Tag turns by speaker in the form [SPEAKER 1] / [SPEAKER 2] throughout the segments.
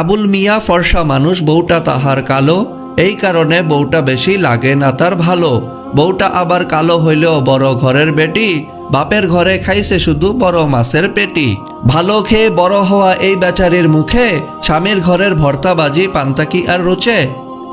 [SPEAKER 1] আবুল মিয়া ফর্সা মানুষ, বউটা তাহার কালো, এই কারণে বউটা বেশি লাগে না তার ভালো। বউটা আবার কালো হইলেও বড় ঘরের বেটি, বাপের ঘরে খাইছে শুধু বড় মাছের পেটি। ভালো খেয়ে বড় হওয়া এই বেচারির মুখে স্বামীর ঘরের ভর্তাবাজি পান্তা কি আর রুচে।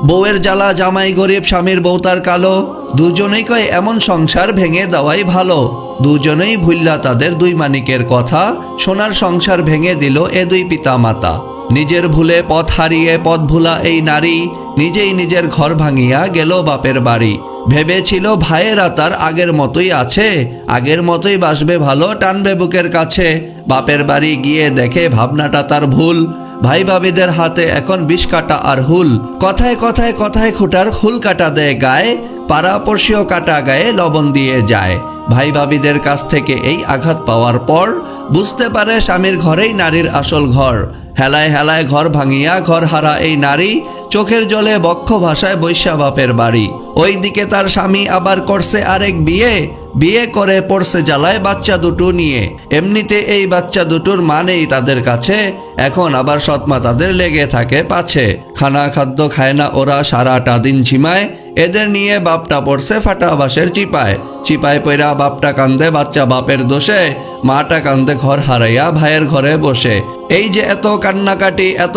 [SPEAKER 1] বউয়ের জ্বালা জামাই গরিব, স্বামীর বউ তার কালো, দুজনেই কয় এমন সংসার ভেঙে দেওয়াই ভালো। দুজনেই ভুল্লা তাদের দুই মানিকের কথা, সোনার সংসার ভেঙে দিল এ দুই পিতা মাতা। নিজের ভুলে পথ হারিয়ে পথ ভুলা এই নারী, নিজেই নিজের ঘর ভাঙিয়া গেল বাপের বাড়ি। ভেবেছিল ভাইয়েরা তার আগের মতোই আছে, আগের মতোই বাসবে ভালো, টানবে বুকের কাছে। বাপের বাড়ি গিয়ে দেখে ভাবনাটা তার ভুল, ভাই ভাবিদের হাতে এখন বিষ কাটা আর হুল। কথায় কথায় কথায় খুঁটার হুল কাটা দেয় গায়ে, পাড়া পড়শিও কাটা গায়ে লবণ দিয়ে যায়। ভাই ভাবিদের কাছ থেকে এই আঘাত পাওয়ার পর বুঝতে পারে স্বামীর ঘরেই নারীর আসল ঘর। হেলায় হেলায় ঘর ভাঙিয়া ঘর হারা এই নারী, চোখের জলে বক্ষ ভাষায় বৈশা বাপের বাড়ি। ওইদিকে তার স্বামী আবার করছে আরেক বিয়ে, বিয়ে করে পড়ছে জ্বালায় বাচ্চা দুটো নিয়ে। এমনিতে এই বাচ্চা দুটোর মা নেই তাদের কাছে, এখন আবার সৎমা তাদের লেগে থাকে পাছে। খানা খাদ্য খায় না ওরা, সারাটা দিন ঝিমায়, এদের নিয়ে বাপটা পড়ছে ফাটা বাঁশের চিপায়। চিপায় পইরা বাপটা কান্দে বাচ্চা বাপের দোষে, মাটা কান্দে ঘর হারাইয়া ভাইয়ের ঘরে বসে। এই যে এত কান্নাকাটি, এত